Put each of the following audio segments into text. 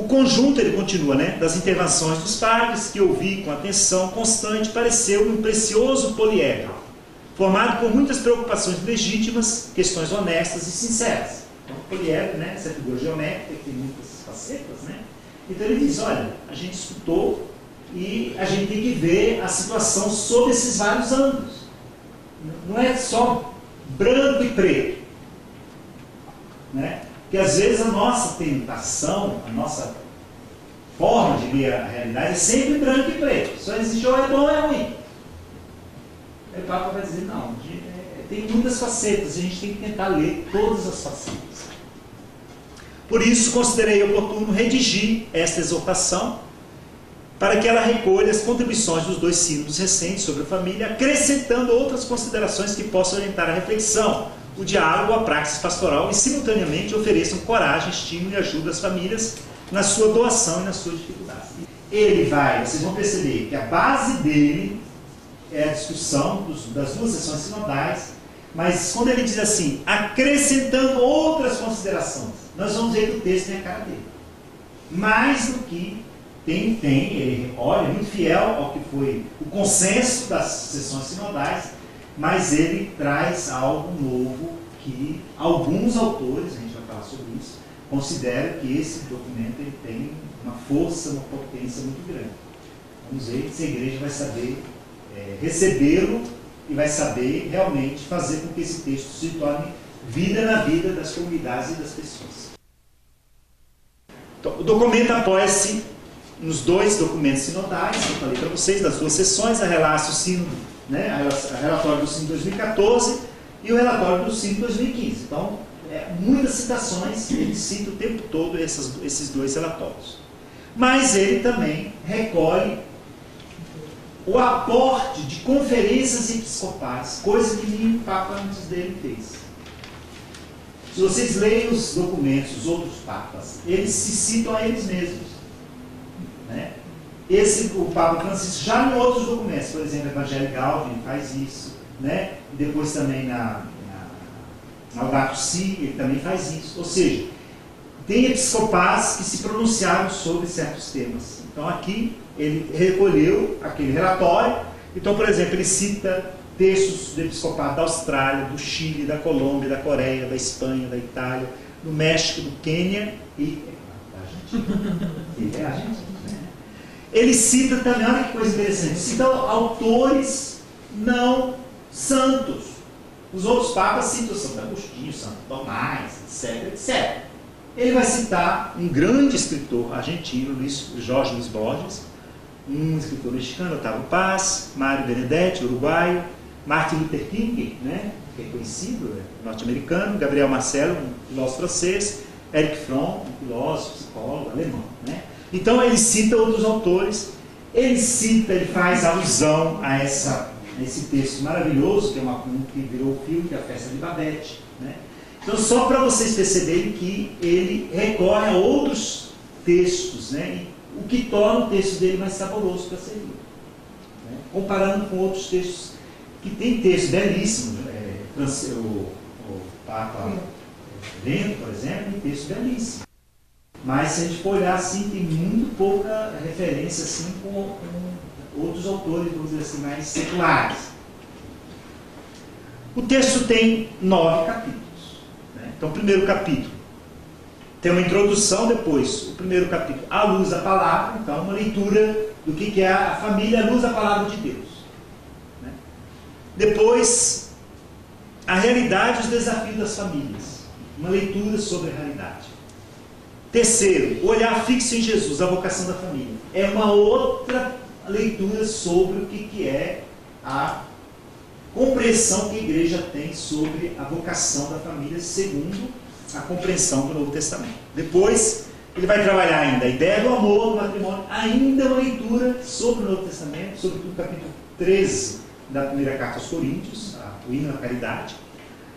O conjunto, ele continua, né, das intervenções dos padres, que ouvi com atenção constante, pareceu um precioso poliedro, formado por muitas preocupações legítimas, questões honestas e sinceras. Então, o poliedro, né, essa figura geométrica, que tem muitas facetas, né? Então ele diz, olha, a gente escutou e a gente tem que ver a situação sob esses vários ângulos. Não é só branco e preto, né? Porque às vezes a nossa tentação, a nossa forma de ver a realidade é sempre branco e preto. Só existe ou é bom ou é ruim. Aí o Papa vai dizer, não, tem muitas facetas, a gente tem que tentar ler todas as facetas. Por isso, considerei oportuno redigir esta exortação para que ela recolha as contribuições dos dois sínodos recentes sobre a família, acrescentando outras considerações que possam orientar a reflexão, o diálogo, a praxis pastoral e, simultaneamente, ofereçam coragem, estímulo e ajuda às famílias na sua doação e nas suas dificuldades. Ele vai, vocês vão perceber que a base dele é a discussão das duas sessões sinodais, mas quando ele diz assim, acrescentando outras considerações, nós vamos ver que o texto tem a cara dele. Mais do que ele olha, muito fiel ao que foi o consenso das sessões sinodais, mas ele traz algo novo que alguns autores, a gente vai falar sobre isso, consideram que esse documento ele tem uma força, uma potência muito grande. Vamos ver se a igreja vai saber recebê-lo e vai saber realmente fazer com que esse texto se torne vida na vida das comunidades e das pessoas. Então, o documento apoia-se nos dois documentos sinodais, que eu falei para vocês, das duas sessões, a Relatio Sínodo, né, a relatório do Sínodo 2014 e o relatório do Sínodo 2015. Então, muitas citações, ele cita o tempo todo esses dois relatórios. Mas ele também recolhe o aporte de conferências episcopais, coisa que nenhum Papa antes dele fez. Se vocês leem os documentos dos outros papas, eles se citam a eles mesmos. Né? O Papa Francisco, já em outros documentos, por exemplo, o Evangelho Gaudium faz isso, né? E depois também na Laudato Si, ele também faz isso. Ou seja, tem episcopais que se pronunciaram sobre certos temas. Então aqui ele recolheu aquele relatório. Então, por exemplo, ele cita textos do episcopado da Austrália, do Chile, da Colômbia, da Coreia, da Espanha, da Itália, do México, do Quênia e da Argentina. Ele cita também, olha que coisa interessante, cita autores não santos. Os outros papas citam Santo Agostinho, Santo Tomás, etc, etc. Ele vai citar um grande escritor argentino, Jorge Luis Borges, um escritor mexicano, Otávio Paz, Mário Benedetti, uruguaio, Martin Luther King, né, que é conhecido, norte-americano, Gabriel Marcelo, um filósofo francês, Erich Fromm, um filósofo, psicólogo alemão. Né? Então ele cita outros autores, ele faz alusão a esse texto maravilhoso, que é que virou o filme, que é a Festa de Babette. Né? Então, só para vocês perceberem que ele recorre a outros textos, né? O que torna o texto dele mais saboroso para ser lido. Né? Comparando com outros textos, que tem textos belíssimos, o Papa Bento, por exemplo, tem textos belíssimos. Mas se a gente for olhar assim, tem muito pouca referência assim, com outros autores, vamos dizer assim, mais seculares. O texto tem 9 capítulos. Né? Então, o primeiro capítulo tem uma introdução, depois, o primeiro capítulo, a luz da palavra, então, uma leitura do que é a família, a luz da palavra de Deus. Né? Depois, a realidade e os desafios das famílias, uma leitura sobre a realidade. Terceiro, o olhar fixo em Jesus, a vocação da família. É uma outra leitura sobre o que é a compreensão que a igreja tem sobre a vocação da família, segundo a compreensão do Novo Testamento. Depois, ele vai trabalhar ainda a ideia do amor, do matrimônio, ainda uma leitura sobre o Novo Testamento, sobretudo o capítulo 13 da primeira carta aos Coríntios, o hino à caridade.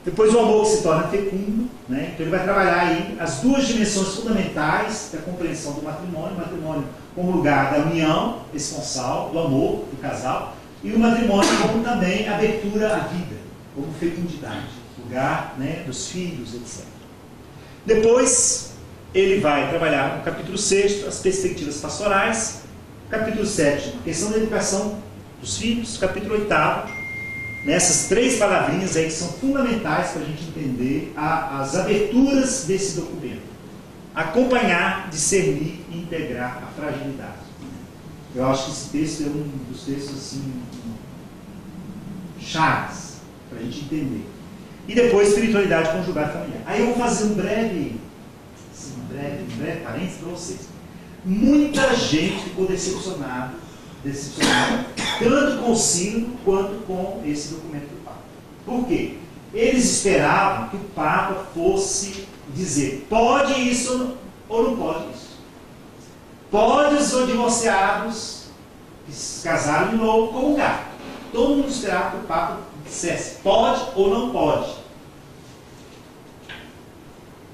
Depois o amor que se torna fecundo, né? Então ele vai trabalhar aí as duas dimensões fundamentais da compreensão do matrimônio, o matrimônio como lugar da união esponsal, do amor do casal, e o matrimônio como também abertura à vida, como fecundidade, lugar, né, dos filhos, etc. Depois ele vai trabalhar no capítulo 6 as perspectivas pastorais, capítulo 7 a questão da educação dos filhos, capítulo 8 nessas 3 palavrinhas aí que são fundamentais para a gente entender as aberturas desse documento. Acompanhar, discernir e integrar a fragilidade. Eu acho que esse texto é um dos textos assim, chaves para a gente entender. E depois, espiritualidade conjugal e familiar. Aí eu vou fazer um breve parênteses para vocês. Muita gente ficou decepcionada, tanto com o sínodo quanto com esse documento do Papa. Por quê? Eles esperavam que o Papa fosse dizer, pode isso ou não pode isso. Pode os divorciados que se casaram de novo comungar. Todo mundo esperava que o Papa dissesse, pode ou não pode.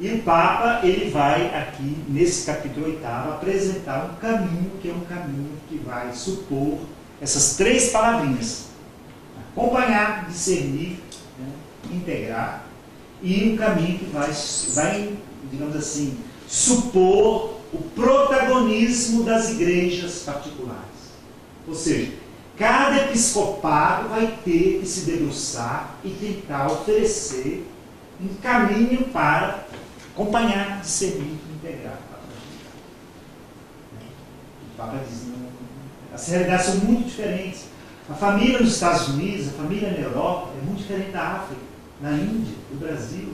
E o Papa, ele vai aqui, nesse capítulo 8, apresentar um caminho, que é um caminho que vai supor essas 3 palavrinhas. Acompanhar, discernir, né, integrar, e um caminho que vai, digamos assim, supor o protagonismo das igrejas particulares. Ou seja, cada episcopado vai ter que se debruçar e tentar oferecer um caminho para acompanhar, discernir e integrar a fragilidade. O Papa diz, não, as realidades são muito diferentes. A família nos Estados Unidos, a família na Europa, é muito diferente da África, na Índia, do Brasil.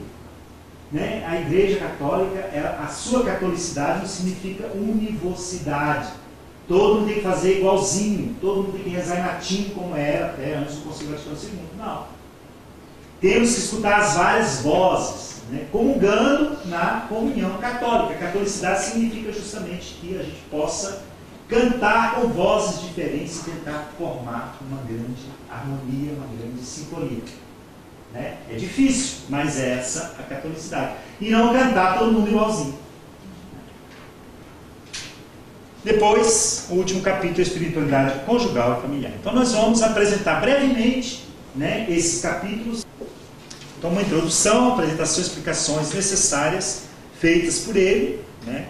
Né? A Igreja Católica, a sua catolicidade não significa univocidade. Todo mundo tem que fazer igualzinho, todo mundo tem que rezar em latim como era até antes do Concílio Vaticano II. Não. Temos que escutar as várias vozes, né? Comungando na comunhão católica. A catolicidade significa justamente que a gente possa cantar com vozes diferentes e tentar formar uma grande harmonia, uma grande sinfonia. Né? É difícil, mas é essa a catolicidade. E não cantar todo mundo igualzinho. Depois, o último capítulo é espiritualidade conjugal e familiar. Então nós vamos apresentar brevemente, né, esses capítulos. Então uma introdução, apresentação, explicações necessárias feitas por ele, né,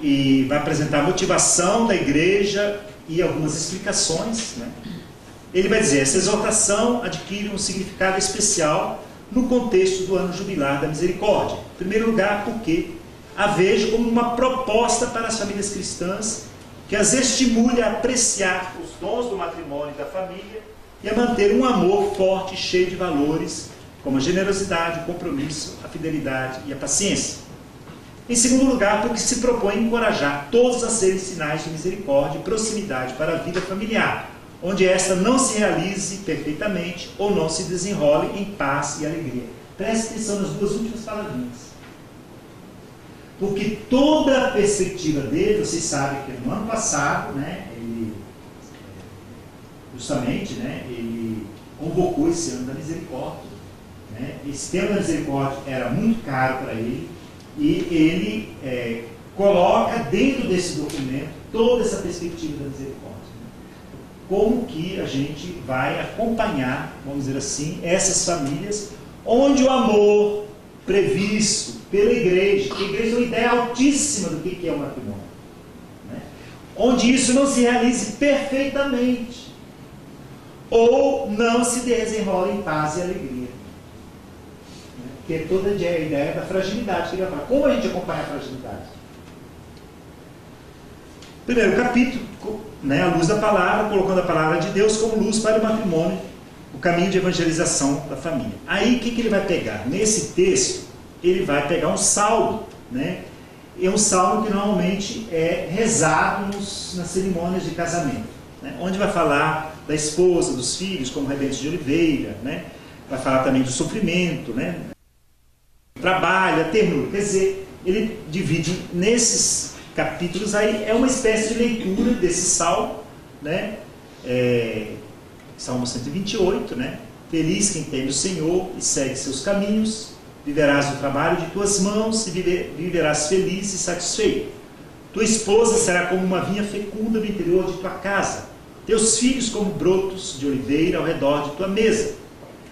e vai apresentar a motivação da igreja e algumas explicações. Né. Ele vai dizer, essa exortação adquire um significado especial no contexto do ano jubilar da misericórdia. Em primeiro lugar, porque a vejo como uma proposta para as famílias cristãs que as estimule a apreciar os dons do matrimônio e da família e a manter um amor forte e cheio de valores como a generosidade, o compromisso, a fidelidade e a paciência. Em segundo lugar, porque se propõe encorajar todos a serem sinais de misericórdia e proximidade para a vida familiar, onde esta não se realize perfeitamente ou não se desenrole em paz e alegria. Preste atenção nas 2 últimas palavrinhas. Porque toda a perspectiva dele, vocês sabem que no ano passado, né, ele justamente, né, ele convocou esse ano da misericórdia. Né? Esse tema da misericórdia era muito caro para ele e ele coloca dentro desse documento toda essa perspectiva da misericórdia. Né? Como que a gente vai acompanhar, vamos dizer assim, essas famílias onde o amor previsto pela igreja, porque a igreja é uma ideia altíssima do que é o matrimônio, né? Onde isso não se realize perfeitamente, ou não se desenrola em paz e alegria, né? Que é toda a ideia da fragilidade que ele vai falar. Como a gente acompanha a fragilidade? Primeiro capítulo, né, a luz da palavra, colocando a palavra de Deus como luz para o matrimônio, o caminho de evangelização da família. Aí o que ele vai pegar? Nesse texto, ele vai pegar um salmo, né? É um salmo que normalmente é rezado nas cerimônias de casamento, né? Onde vai falar da esposa, dos filhos, como rebento de oliveira, né? Vai falar também do sofrimento, né? Trabalho, a ternura. Quer dizer, ele divide nesses capítulos aí, é uma espécie de leitura desse salmo, né? Salmo 128, né? Feliz quem teme o Senhor e segue seus caminhos, viverás no trabalho de tuas mãos e viverás feliz e satisfeito. Tua esposa será como uma vinha fecunda no interior de tua casa, teus filhos como brotos de oliveira ao redor de tua mesa.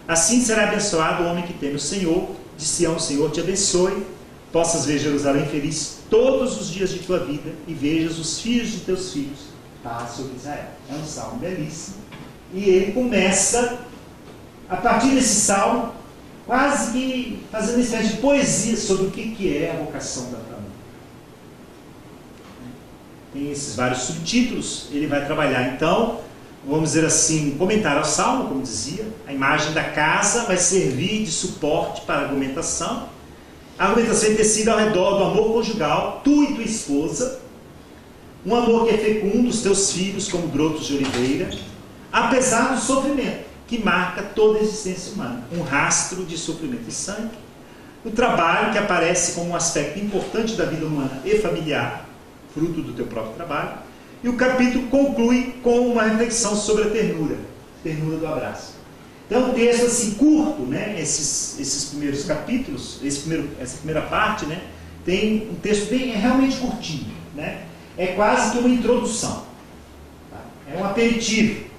Assim será abençoado o homem que teme o Senhor, de Sião o Senhor te abençoe, possas ver Jerusalém feliz todos os dias de tua vida e vejas os filhos de teus filhos, paz sobre Israel. É um salmo belíssimo. E ele começa, a partir desse salmo, quase que fazendo uma espécie de poesia sobre o que é a vocação da família. Tem esses vários subtítulos, ele vai trabalhar então, vamos dizer assim, comentar ao salmo, como dizia, a imagem da casa vai servir de suporte para a argumentação. A argumentação é tecida ao redor do amor conjugal, tu e tua esposa, um amor que é fecundo, os teus filhos como brotos de oliveira, apesar do sofrimento que marca toda a existência humana, um rastro de sofrimento e sangue, o trabalho que aparece como um aspecto importante da vida humana e familiar, fruto do teu próprio trabalho, e o capítulo conclui com uma reflexão sobre a ternura do abraço. Então, um texto assim curto, né? Esses primeiros capítulos, essa primeira parte, né? Tem um texto realmente curtinho, né? É quase que uma introdução, tá? É um aperitivo.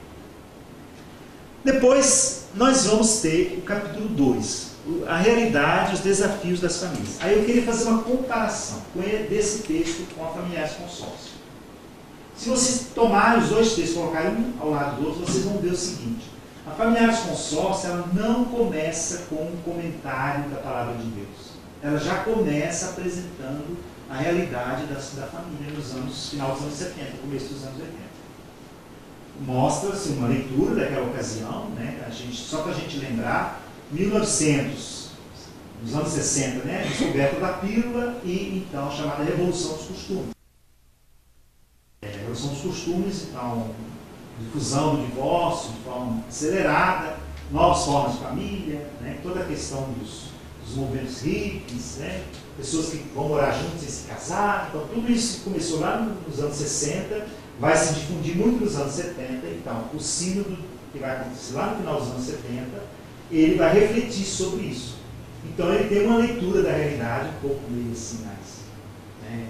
Depois, nós vamos ter o capítulo 2, a realidade e os desafios das famílias. Aí eu queria fazer uma comparação desse texto com a Familiares Consórcio. Se vocês tomarem os dois textos e colocarem um ao lado do outro, vocês vão ver o seguinte: a Familiares Consórcio, ela não começa com um comentário da Palavra de Deus. Ela já começa apresentando a realidade da família nos final dos anos 70, começo dos anos 80. Mostra-se uma leitura daquela ocasião, né? Só para a gente lembrar, 1900, nos anos 60, né? Descoberta da pílula e então a chamada Revolução dos Costumes. Revolução dos Costumes, então, difusão do divórcio de forma acelerada, novas formas de família, né? Toda a questão dos movimentos hippies, né? Pessoas que vão morar juntos sem se casar. Então, tudo isso começou lá nos anos 60, vai se difundir muito nos anos 70. Então, o sínodo que vai acontecer lá no final dos anos 70, ele vai refletir sobre isso. Então, ele tem uma leitura da realidade um pouco meio assim, mais, né?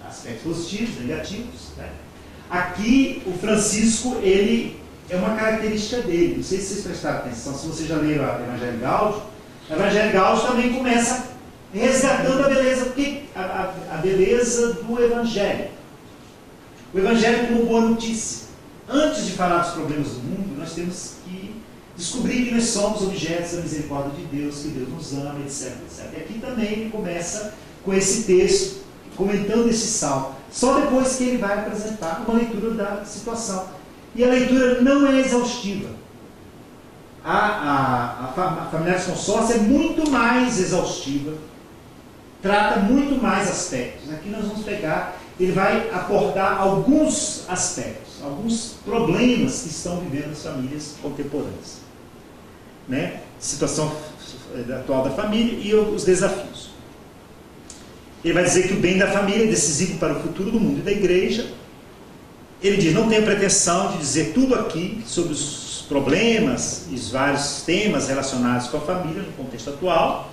Aspectos positivos, negativos, né? Aqui, o Francisco, ele é uma característica dele. Não sei se vocês prestaram atenção, se vocês já leram o Evangelho Gáudio. O Evangelho Gáudio também começa resgatando a beleza, a beleza do Evangelho. O Evangelho como boa notícia. Antes de falar dos problemas do mundo, nós temos que descobrir que nós somos objetos da misericórdia de Deus, que Deus nos ama, etc, etc. E aqui também ele começa com esse texto, comentando esse salmo. Só depois que ele vai apresentar uma leitura da situação. E a leitura não é exaustiva. A Familiares Consórcio é muito mais exaustiva, trata muito mais aspectos. Aqui nós vamos pegar, ele vai abordar alguns aspectos, alguns problemas que estão vivendo as famílias contemporâneas, né? Situação atual da família e os desafios. Ele vai dizer que o bem da família é decisivo para o futuro do mundo e da igreja. Ele diz: não tenho pretensão de dizer tudo aqui sobre os problemas e os vários temas relacionados com a família no contexto atual.